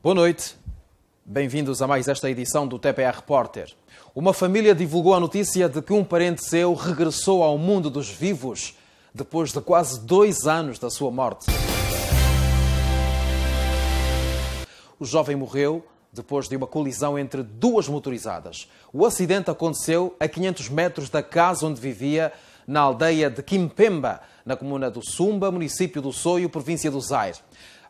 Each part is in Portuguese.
Boa noite. Bem-vindos a mais esta edição do TPR Repórter. Uma família divulgou a notícia de que um parente seu regressou ao mundo dos vivos depois de quase 2 anos da sua morte. O jovem morreu depois de uma colisão entre 2 motorizadas. O acidente aconteceu a 500 metros da casa onde vivia, na aldeia de Quimpemba, na comuna do Sumba, município do Soio, província do Zaire.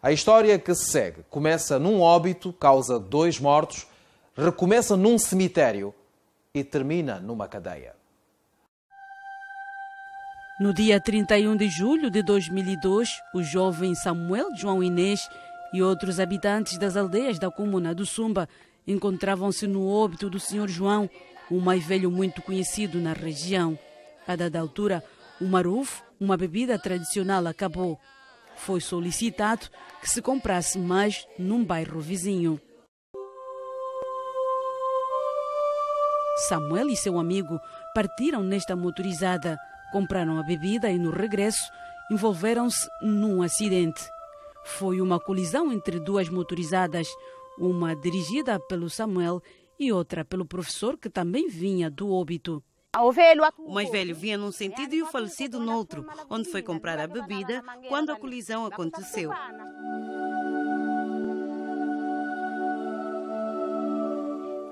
A história que se segue começa num óbito, causa 2 mortos, recomeça num cemitério e termina numa cadeia. No dia 31 de julho de 2002, o jovem Samuel João Inês e outros habitantes das aldeias da comuna do Sumba encontravam-se no óbito do Sr. João, um mais velho muito conhecido na região. A dada altura, o marufo, uma bebida tradicional, acabou. Foi solicitado que se comprasse mais num bairro vizinho. Samuel e seu amigo partiram nesta motorizada, compraram a bebida e no regresso envolveram-se num acidente. Foi uma colisão entre 2 motorizadas, uma dirigida pelo Samuel e outra pelo professor que também vinha do óbito. O mais velho vinha num sentido e o falecido noutro, onde foi comprar a bebida quando a colisão aconteceu.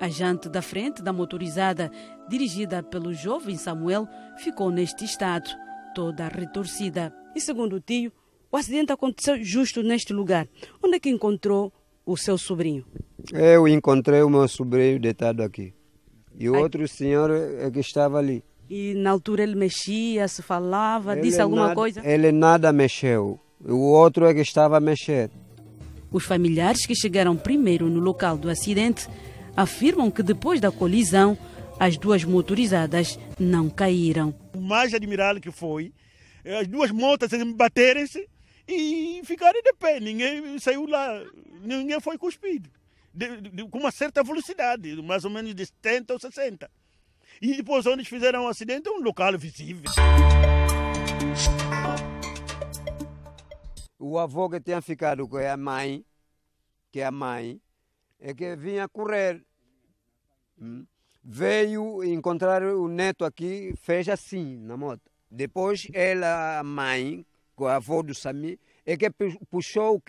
A jante da frente da motorizada, dirigida pelo jovem Samuel, ficou neste estado, toda retorcida. E segundo o tio, o acidente aconteceu justo neste lugar. Onde é que encontrou o seu sobrinho? Eu encontrei o meu sobrinho deitado aqui. E o outro senhor é que estava ali. E na altura ele mexia, se falava, disse alguma coisa? Ele nada mexeu. O outro é que estava a mexer. Os familiares que chegaram primeiro no local do acidente afirmam que depois da colisão, as 2 motorizadas não caíram. O mais admirável que foi, as 2 motos baterem-se e ficaram de pé. Ninguém saiu lá, ninguém foi cuspido. Com uma certa velocidade, mais ou menos de 70 ou 60. E depois onde fizeram o acidente é um local visível. O avô que tinha ficado com a mãe, é que vinha correr. Veio encontrar o neto aqui, fez assim na moto. Depois ela, a mãe, com a avó do Sami, é que puxou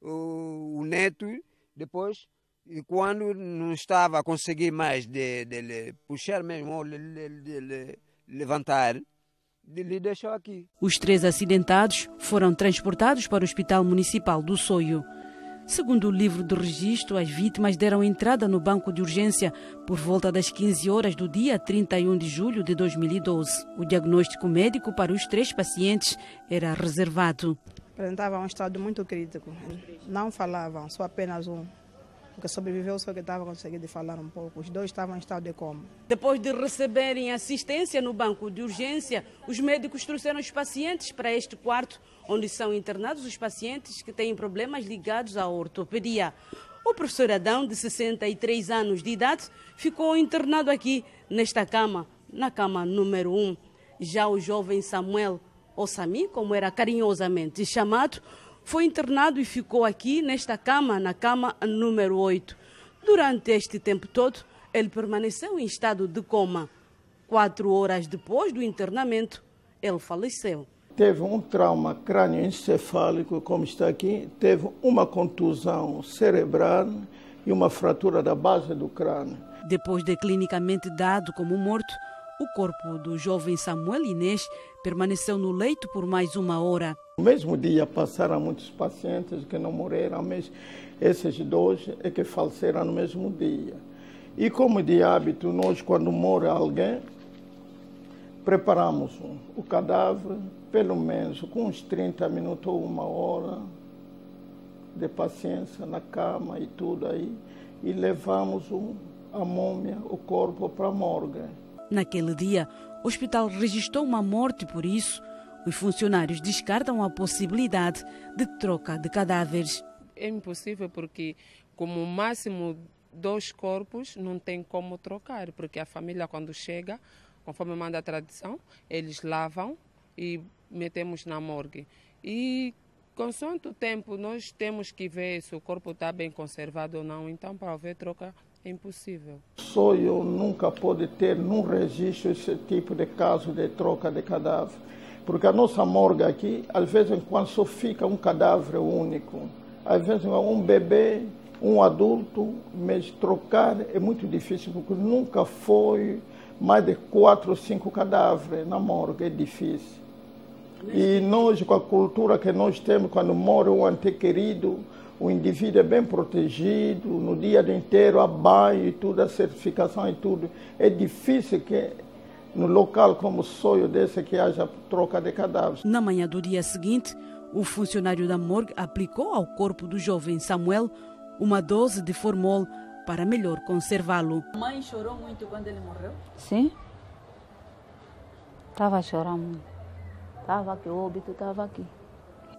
o neto. Depois, e quando não estava a conseguir mais de puxar mesmo, de levantar, ele deixou aqui. Os 3 acidentados foram transportados para o Hospital Municipal do Soio. Segundo o livro de registro, as vítimas deram entrada no banco de urgência por volta das 15 horas do dia 31 de julho de 2012. O diagnóstico médico para os 3 pacientes era reservado. Apresentavam um estado muito crítico. Não falavam, só apenas um. O que sobreviveu só que estava conseguindo falar um pouco. Os 2 estavam em estado de coma. Depois de receberem assistência no banco de urgência, os médicos trouxeram os pacientes para este quarto, onde são internados os pacientes que têm problemas ligados à ortopedia. O professor Adão, de 63 anos de idade, ficou internado aqui, nesta cama, na cama número 1. Já o jovem Samuel, ou Sami, como era carinhosamente chamado, foi internado e ficou aqui nesta cama, na cama número 8. Durante este tempo todo, ele permaneceu em estado de coma. 4 horas depois do internamento, ele faleceu. Teve um trauma crânioencefálico, como está aqui, teve uma contusão cerebral e uma fratura da base do crânio. Depois de clinicamente dado como morto, o corpo do jovem Samuel Inês permaneceu no leito por mais 1 hora. No mesmo dia passaram muitos pacientes que não morreram, mas esses 2 é que faleceram no mesmo dia. E como de hábito, nós quando morre alguém, preparamos o cadáver, pelo menos com uns 30 minutos ou 1 hora de paciência na cama e tudo aí, e levamos a múmia, o corpo para a morgue. Naquele dia, o hospital registrou uma morte, por isso, os funcionários descartam a possibilidade de troca de cadáveres. É impossível porque, como máximo 2 corpos, não tem como trocar, porque a família, quando chega, conforme manda a tradição, eles lavam e metemos na morgue. E Consoante o tempo, nós temos que ver se o corpo está bem conservado ou não. Então, para haver troca, é impossível. Sonho nunca pode ter num registro esse tipo de caso de troca de cadáver. Porque a nossa morgue aqui, às vezes, quando só fica um cadáver único, às vezes um bebê, um adulto, mas trocar é muito difícil, porque nunca foi mais de 4 ou 5 cadáveres na morgue, é difícil. E nós, com a cultura que nós temos, quando morre um ente querido, o indivíduo é bem protegido, no dia inteiro há banho e tudo, a certificação e tudo. É difícil que no local como Soio desse que haja troca de cadáveres. Na manhã do dia seguinte, o funcionário da morgue aplicou ao corpo do jovem Samuel uma dose de formol para melhor conservá-lo. A mãe chorou muito quando ele morreu? Sim. Estava chorando. Estava aqui, o óbito estava aqui.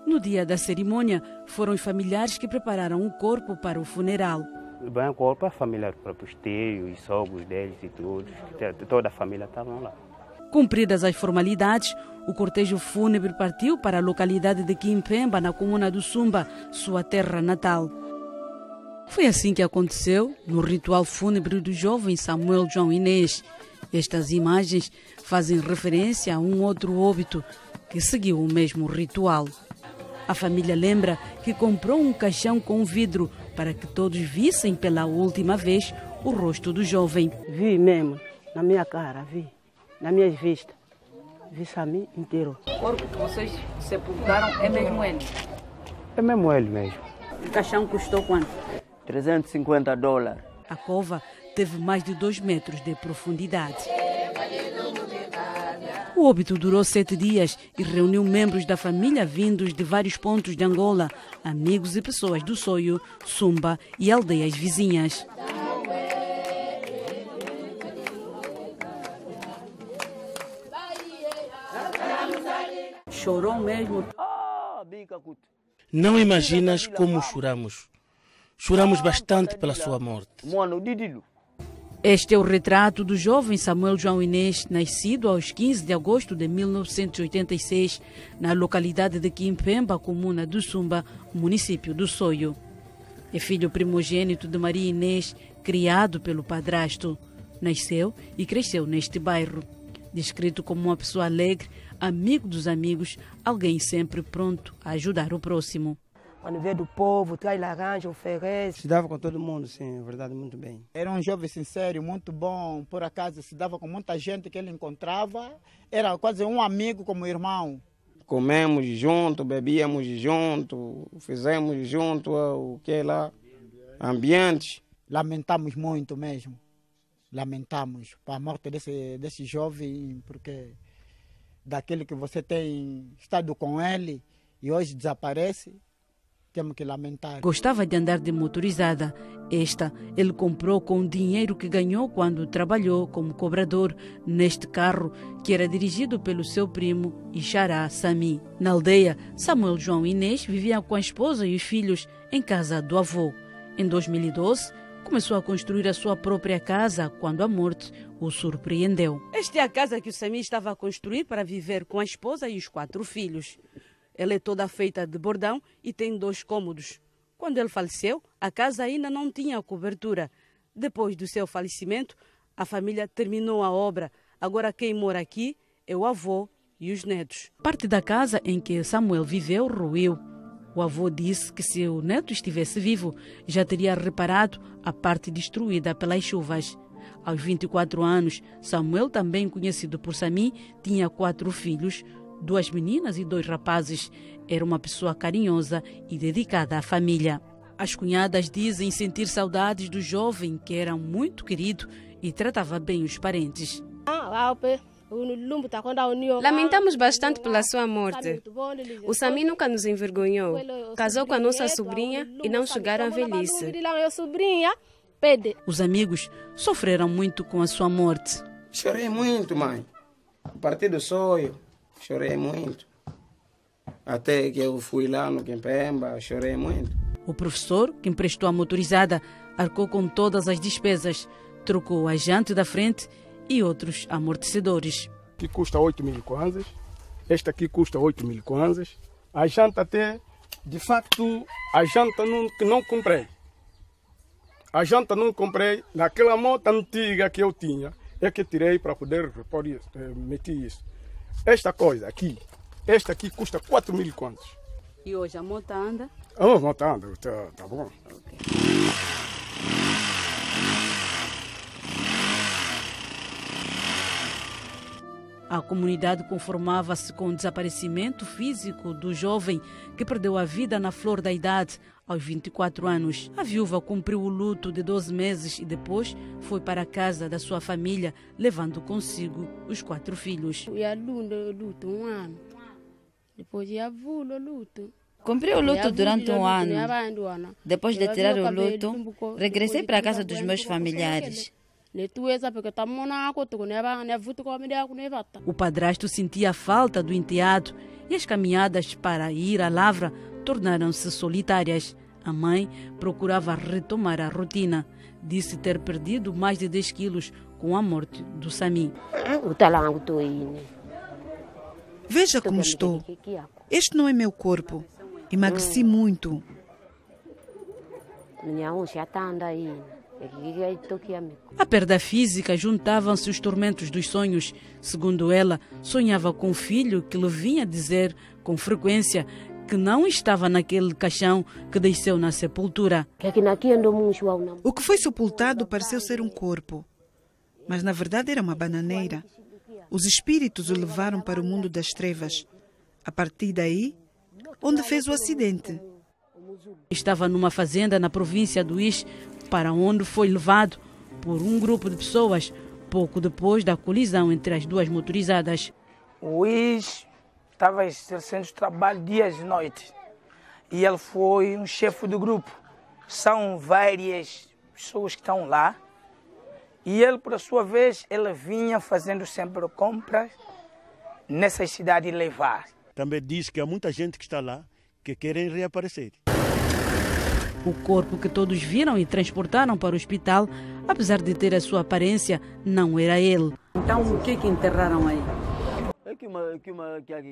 No dia da cerimônia, foram os familiares que prepararam o corpo para o funeral. Bem, o corpo é familiar, para os tios, os sogros deles e todos, toda a família estavam lá. Cumpridas as formalidades, o cortejo fúnebre partiu para a localidade de Quimpemba, na comuna do Sumba, sua terra natal. Foi assim que aconteceu no ritual fúnebre do jovem Samuel João Inês. Estas imagens fazem referência a um outro óbito que seguiu o mesmo ritual. A família lembra que comprou um caixão com vidro para que todos vissem pela última vez o rosto do jovem. Vi mesmo, na minha cara, vi, na minha vista. Vi Sami inteiro. O corpo que vocês sepultaram é mesmo ele? É mesmo ele mesmo. O caixão custou quanto? $350. A cova teve mais de 2 metros de profundidade. O óbito durou 7 dias e reuniu membros da família vindos de vários pontos de Angola, amigos e pessoas do Soio, Sumba e aldeias vizinhas. Chorou mesmo? Não imaginas como choramos. Choramos bastante pela sua morte. Este é o retrato do jovem Samuel João Inês, nascido aos 15 de agosto de 1986, na localidade de Quimpemba, comuna do Sumba, município do Soio. É filho primogênito de Maria Inês, criado pelo padrasto. Nasceu e cresceu neste bairro. Descrito como uma pessoa alegre, amigo dos amigos, alguém sempre pronto a ajudar o próximo. Quando vê do povo, traz laranja, oferece. Se dava com todo mundo, sim, é verdade, muito bem. Era um jovem sincero, muito bom. Por acaso se dava com muita gente que ele encontrava. Era quase um amigo como irmão. Comemos junto, bebíamos junto, fizemos junto o que lá, ambientes. Lamentamos muito mesmo. Lamentamos a morte desse jovem, porque daquele que você tem estado com ele e hoje desaparece. Temos que lamentar. Gostava de andar de motorizada. Esta ele comprou com o dinheiro que ganhou quando trabalhou como cobrador neste carro, que era dirigido pelo seu primo Ixará Sami. Na aldeia, Samuel João Inês vivia com a esposa e os filhos em casa do avô. Em 2012, começou a construir a sua própria casa quando a morte o surpreendeu. Esta é a casa que o Sami estava a construir para viver com a esposa e os 4 filhos. Ela é toda feita de bordão e tem 2 cômodos. Quando ele faleceu, a casa ainda não tinha cobertura. Depois do seu falecimento, a família terminou a obra. Agora quem mora aqui é o avô e os netos. Parte da casa em que Samuel viveu ruiu. O avô disse que se o neto estivesse vivo, já teria reparado a parte destruída pelas chuvas. Aos 24 anos, Samuel, também conhecido por Sami, tinha 4 filhos, 2 meninas e 2 rapazes. Era uma pessoa carinhosa e dedicada à família. As cunhadas dizem sentir saudades do jovem, que era muito querido e tratava bem os parentes. Lamentamos bastante pela sua morte. O Sami nunca nos envergonhou. Casou com a nossa sobrinha e não chegaram à velhice. Os amigos sofreram muito com a sua morte. Chorei muito, mãe. A partir do sonho, chorei muito. Até que eu fui lá no Quimpemba, chorei muito. O professor, que emprestou a motorizada, arcou com todas as despesas, trocou a jante da frente e outros amortecedores. Que custa 8.000 kwanzas, esta aqui custa 8.000 kwanzas. A janta até De facto, a janta não comprei. A janta não comprei. Naquela moto antiga que eu tinha, é que tirei para poder repor isso, meter isso. Esta coisa aqui, esta aqui custa 4.000 contos. E hoje a moto anda? A moto anda, tá bom. Okay. A comunidade conformava-se com o desaparecimento físico do jovem que perdeu a vida na flor da idade, aos 24 anos. A viúva cumpriu o luto de 12 meses e depois foi para a casa da sua família, levando consigo os 4 filhos. luto um ano. Depois luto. Cumpri o luto durante um ano. Depois de tirar o luto, regressei para a casa dos meus familiares. O padrasto sentia a falta do enteado e as caminhadas para ir à lavra tornaram-se solitárias. A mãe procurava retomar a rotina. Disse ter perdido mais de 10 quilos com a morte do Sami. Veja como estou. Este não é meu corpo. Emagreci muito. À perda física juntavam-se os tormentos dos sonhos. Segundo ela, sonhava com um filho que lhe vinha dizer com frequência que não estava naquele caixão que desceu na sepultura. O que foi sepultado pareceu ser um corpo, mas na verdade era uma bananeira. Os espíritos o levaram para o mundo das trevas. A partir daí, onde fez o acidente. Estava numa fazenda na província do Ix, para onde foi levado por um grupo de pessoas pouco depois da colisão entre as duas motorizadas. O Ix estava exercendo trabalho dias e noites e ele foi um chefe do grupo. São várias pessoas que estão lá e ele, por sua vez, ele vinha fazendo sempre compras nessas cidades e levar. Também diz que há muita gente que está lá que querem reaparecer. O corpo que todos viram e transportaram para o hospital, apesar de ter a sua aparência, não era ele. Então o que enterraram aí?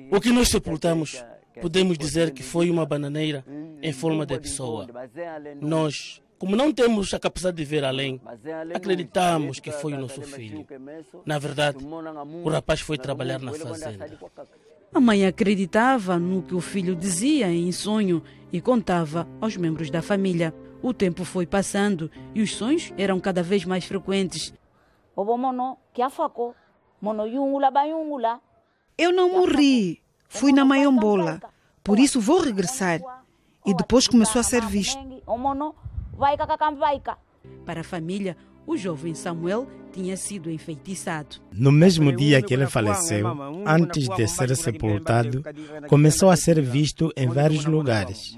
O que nós sepultamos, podemos dizer que foi uma bananeira em forma de pessoa. Nós, como não temos a capacidade de ver além, acreditamos que foi o nosso filho. Na verdade, o rapaz foi trabalhar na fazenda. A mãe acreditava no que o filho dizia em sonho e contava aos membros da família. O tempo foi passando e os sonhos eram cada vez mais frequentes. Eu não morri, fui na Mayombola, por isso vou regressar. E depois começou a ser visto. Para a família, o jovem Samuel tinha sido enfeitiçado. No mesmo dia que ele faleceu, antes de ser sepultado, começou a ser visto em vários lugares.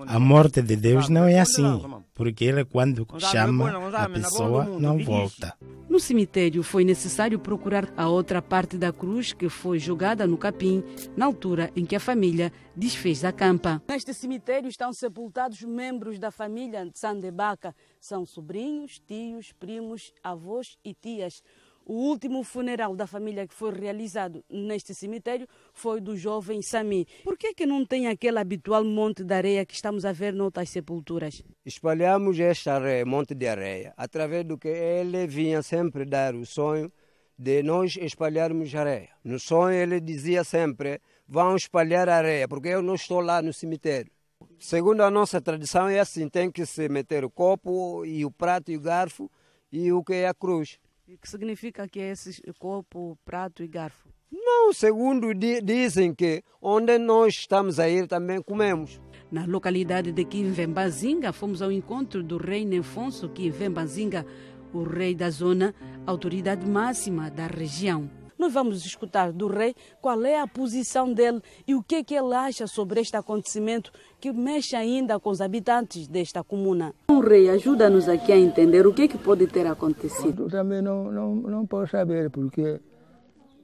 A morte de Deus não é assim, porque ele, quando chama, a pessoa não volta. No cemitério foi necessário procurar a outra parte da cruz que foi jogada no capim, na altura em que a família desfez a campa. Neste cemitério estão sepultados membros da família de Sandebaca. São sobrinhos, tios, primos, avós e tias. O último funeral da família que foi realizado neste cemitério foi do jovem Sami. Por que não tem aquele habitual monte de areia que estamos a ver noutras sepulturas? Espalhamos esta areia, monte de areia, através do que ele vinha sempre dar o sonho de nós espalharmos areia. No sonho ele dizia sempre, vão espalhar areia, porque eu não estou lá no cemitério. Segundo a nossa tradição é assim, tem que se meter o copo e o prato e o garfo e o que é a cruz. O que significa que é esse copo, prato e garfo? Não, segundo dizem que onde nós estamos a ir também comemos. Na localidade de Quimvembazinga, fomos ao encontro do rei Nefonso Quimvembazinga, o rei da zona, autoridade máxima da região. Nós vamos escutar do rei qual é a posição dele e o que ele acha sobre este acontecimento que mexe ainda com os habitantes desta comuna. O rei, ajuda-nos aqui a entender o que pode ter acontecido. Eu também não posso saber, porque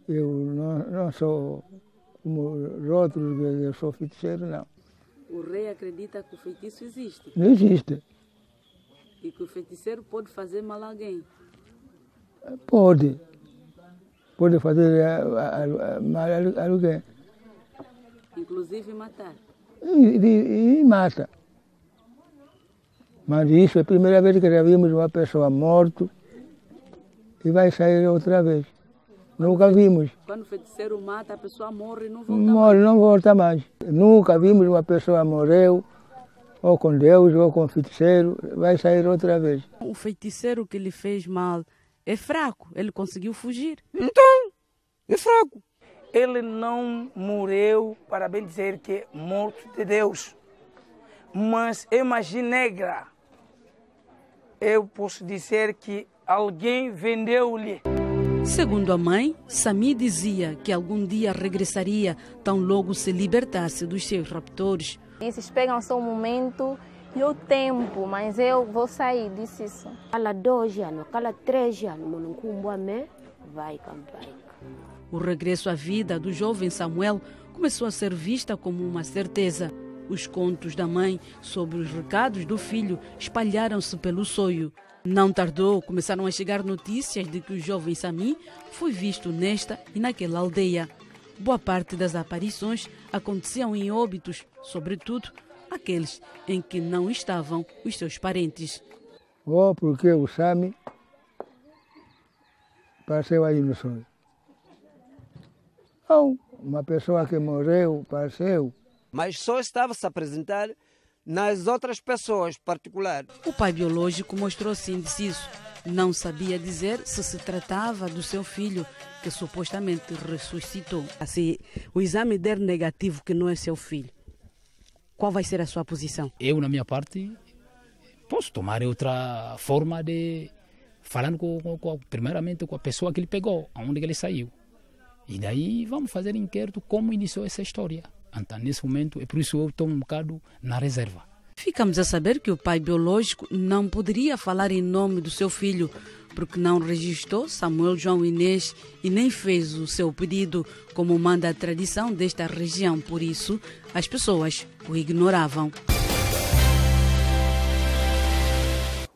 eu não sou como outros, eu sou feiticeiro, não. O rei acredita que o feitiço existe? Não existe. E que o feiticeiro pode fazer mal a alguém? Pode. Pode fazer mal a alguém. Inclusive matar? e mata. Mas isso é a primeira vez que já vimos uma pessoa morta e vai sair outra vez. Nunca vimos. Quando o feiticeiro mata, a pessoa morre e não volta Morre, mais. não volta mais. Nunca vimos uma pessoa morreu, ou com Deus, ou com o feiticeiro, vai sair outra vez. O feiticeiro que lhe fez mal é fraco, ele conseguiu fugir. Então, é fraco. Ele não morreu, para bem dizer que é morto de Deus. Mas é magia negra. Eu posso dizer que alguém vendeu-lhe. Segundo a mãe, Sami dizia que algum dia regressaria, tão logo se libertasse dos seus raptores. Eles pegam só um momento e o tempo, mas eu vou sair, disse isso. Cada 2 anos, cada 3 anos, vai. O regresso à vida do jovem Samuel começou a ser vista como uma certeza. Os contos da mãe sobre os recados do filho espalharam-se pelo sonho. Não tardou, começaram a chegar notícias de que o jovem Sami foi visto nesta e naquela aldeia. Boa parte das aparições aconteciam em óbitos, sobretudo aqueles em que não estavam os seus parentes. Porque o Sami apareceu aí no sonho. Não, uma pessoa que morreu, apareceu. Mas só estava a se apresentar nas outras pessoas particulares. O pai biológico mostrou-se indeciso. Não sabia dizer se tratava do seu filho, que supostamente ressuscitou. Se o exame der negativo que não é seu filho, qual vai ser a sua posição? Eu, na minha parte, posso tomar outra forma de... Falando primeiramente com a pessoa que ele pegou, aonde ele saiu. E daí vamos fazer inquérito como iniciou essa história. Então, nesse momento, é por isso que eu estou um bocado na reserva. Ficamos a saber que o pai biológico não poderia falar em nome do seu filho, porque não registrou Samuel João Inês e nem fez o seu pedido, como manda a tradição desta região. Por isso, as pessoas o ignoravam.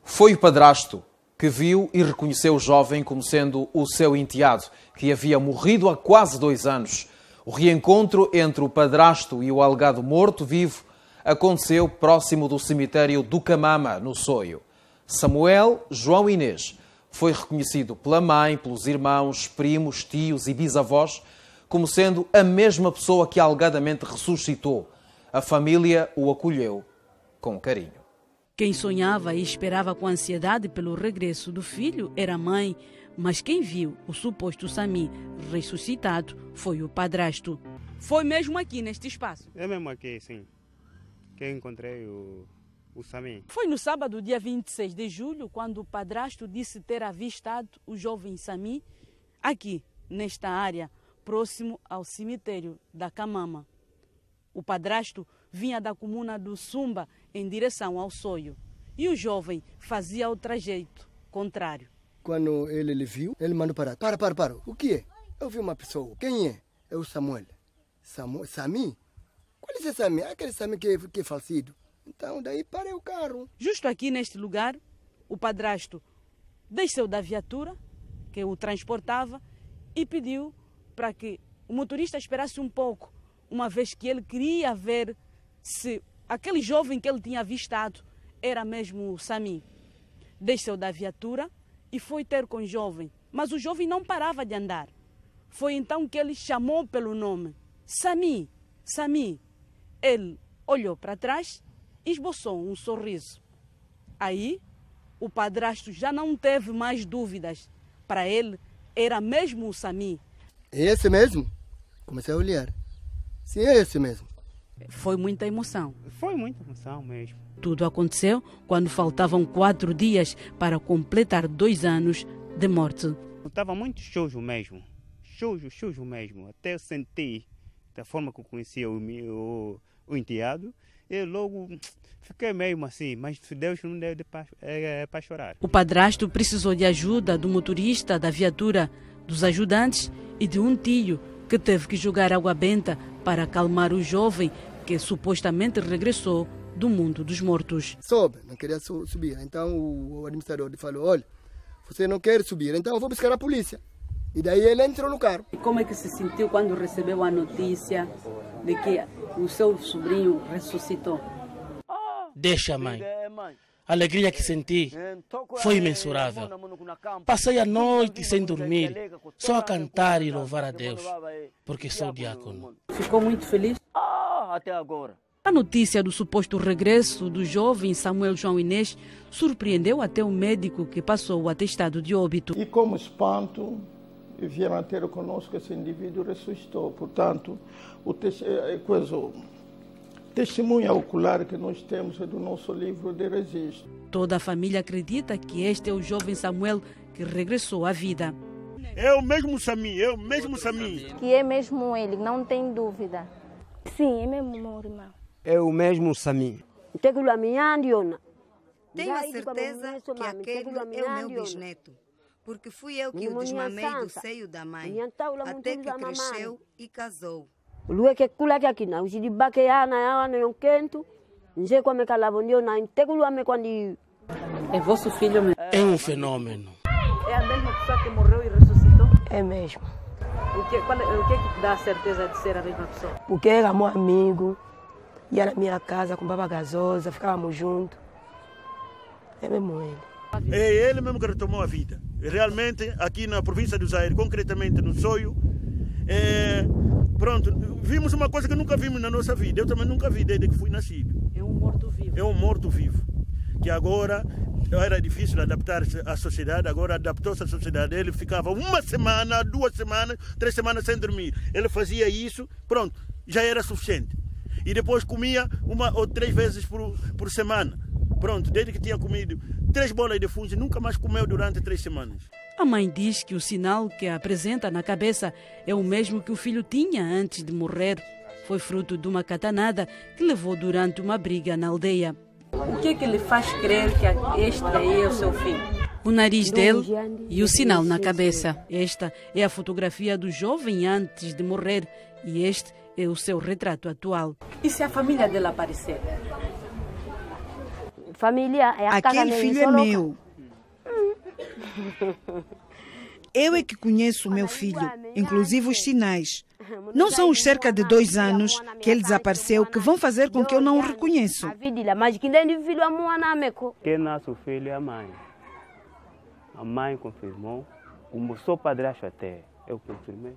Foi o padrasto que viu e reconheceu o jovem como sendo o seu enteado, que havia morrido há quase 2 anos. O reencontro entre o padrasto e o alegado morto-vivo aconteceu próximo do cemitério do Camama, no Soio. Samuel João Inês foi reconhecido pela mãe, pelos irmãos, primos, tios e bisavós como sendo a mesma pessoa que alegadamente ressuscitou. A família o acolheu com carinho. Quem sonhava e esperava com ansiedade pelo regresso do filho era a mãe, mas quem viu o suposto Sami ressuscitado foi o padrasto. Foi mesmo aqui, neste espaço? É mesmo aqui, sim, que eu encontrei o Sami. Foi no sábado, dia 26 de julho, quando o padrasto disse ter avistado o jovem Sami aqui, nesta área, próximo ao cemitério da Camama. O padrasto vinha da comuna do Sumba em direção ao Soio e o jovem fazia o trajeto contrário. Quando ele viu, ele mandou parar. Para. O que é? Eu vi uma pessoa. Quem é? É o Samuel. Sami? Qual é esse Sami? Aquele Sami que é falecido. Então, daí parei o carro. Justo aqui neste lugar, o padrasto desceu da viatura que o transportava e pediu para que o motorista esperasse um pouco, uma vez que ele queria ver se aquele jovem que ele tinha avistado era mesmo o Sami. Desceu da viatura e foi ter com o jovem, mas o jovem não parava de andar. Foi então que ele chamou pelo nome. Sami, Sami. Ele olhou para trás e esboçou um sorriso. Aí, o padrasto já não teve mais dúvidas. Para ele, era mesmo o Sami. É esse mesmo? Comecei a olhar. Sim, é esse mesmo. Foi muita emoção. Foi muita emoção mesmo. Tudo aconteceu quando faltavam 4 dias para completar 2 anos de morte. Eu estava muito chojo mesmo. Chojo mesmo. Até eu senti da forma que eu conhecia o enteado. Eu logo fiquei meio assim, mas Deus não deu para chorar. O padrasto precisou de ajuda do motorista da viatura, dos ajudantes e de um tio que teve que jogar água benta para acalmar o jovem que supostamente regressou do mundo dos mortos. Sobe, não queria subir. Então o administrador falou, olha, você não quer subir, então eu vou buscar a polícia. E daí ele entrou no carro. E como é que se sentiu quando recebeu a notícia de que o seu sobrinho ressuscitou? Deixa, mãe. A alegria que senti foi imensurável. Passei a noite sem dormir, só a cantar e louvar a Deus, porque sou diácono. Ficou muito feliz? Até agora. A notícia do suposto regresso do jovem Samuel João Inês surpreendeu até o médico que passou o atestado de óbito. E como espanto, vieram a ter conosco esse indivíduo ressuscitou. Portanto, o testemunha ocular que nós temos é do nosso livro de registro. Toda a família acredita que este é o jovem Samuel que regressou à vida. É o mesmo Sami, é o mesmo Sami. Que é mesmo ele, não tem dúvida. Sim, é mesmo meu irmão. É o mesmo Sami. Tenho a certeza que aquele é o meu bisneto, porque fui eu que o desmamei do seio da mãe, até que cresceu e casou. É vosso filho mesmo? É um fenômeno. É a mesma pessoa que morreu e ressuscitou? É mesmo. O que é que dá a certeza de ser a mesma pessoa? Porque era meu amigo, ia na minha casa, comprava gasosa, ficávamos juntos. É mesmo ele. É ele mesmo que retomou a vida. Realmente, aqui na província do Zaire, concretamente no Soio, pronto, vimos uma coisa que nunca vimos na nossa vida. Eu também nunca vi desde que fui nascido. É um morto-vivo. É um morto-vivo. Que agora era difícil adaptar-se à sociedade, agora adaptou-se à sociedade. Ele ficava 1 semana, 2 semanas, 3 semanas sem dormir. Ele fazia isso, pronto, já era suficiente. E depois comia 1 ou 3 vezes por semana. Pronto, desde que tinha comido 3 bolas de fungo, nunca mais comeu durante 3 semanas. A mãe diz que o sinal que apresenta na cabeça é o mesmo que o filho tinha antes de morrer. Foi fruto de uma catanada que levou durante uma briga na aldeia. O que é que lhe faz crer que este aí é o seu filho? O nariz dele e o sinal na cabeça. Esta é a fotografia do jovem antes de morrer e este é o seu retrato atual. E se a família dele aparecer? Aquele filho é meu. Eu é que conheço o meu filho, inclusive os sinais. Não são os cerca de 2 anos que ele desapareceu que vão fazer com que eu não o reconheça. Quem nasce o filho é a mãe. A mãe confirmou, o seu padrasto até, eu confirmei.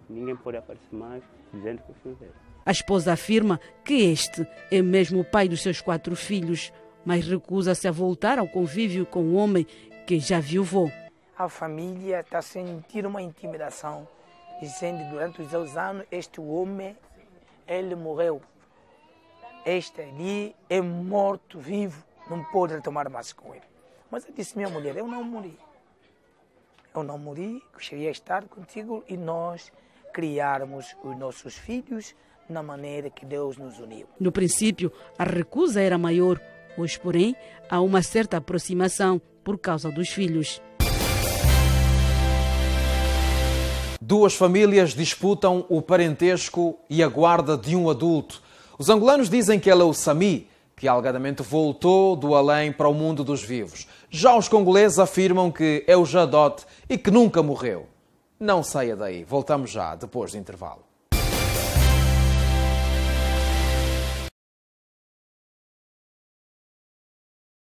Ninguém pode aparecer mais dizendo que o filho é. A esposa afirma que este é mesmo o pai dos seus 4 filhos, mas recusa-se a voltar ao convívio com o homem que já viuvou. A família está sentindo uma intimidação, dizendo que durante os seus anos este homem, ele morreu. Este ali é morto vivo, não pode retomar mais com ele. Mas eu disse, minha mulher, eu não morri. Eu não morri, gostaria de estar contigo e nós criarmos os nossos filhos na maneira que Deus nos uniu. No princípio, a recusa era maior. Hoje, porém, há uma certa aproximação por causa dos filhos. 2 famílias disputam o parentesco e a guarda de um adulto. Os angolanos dizem que ele é o Sami, que alegadamente voltou do além para o mundo dos vivos. Já os congoleses afirmam que é o Jadot e que nunca morreu. Não saia daí. Voltamos já, depois do intervalo.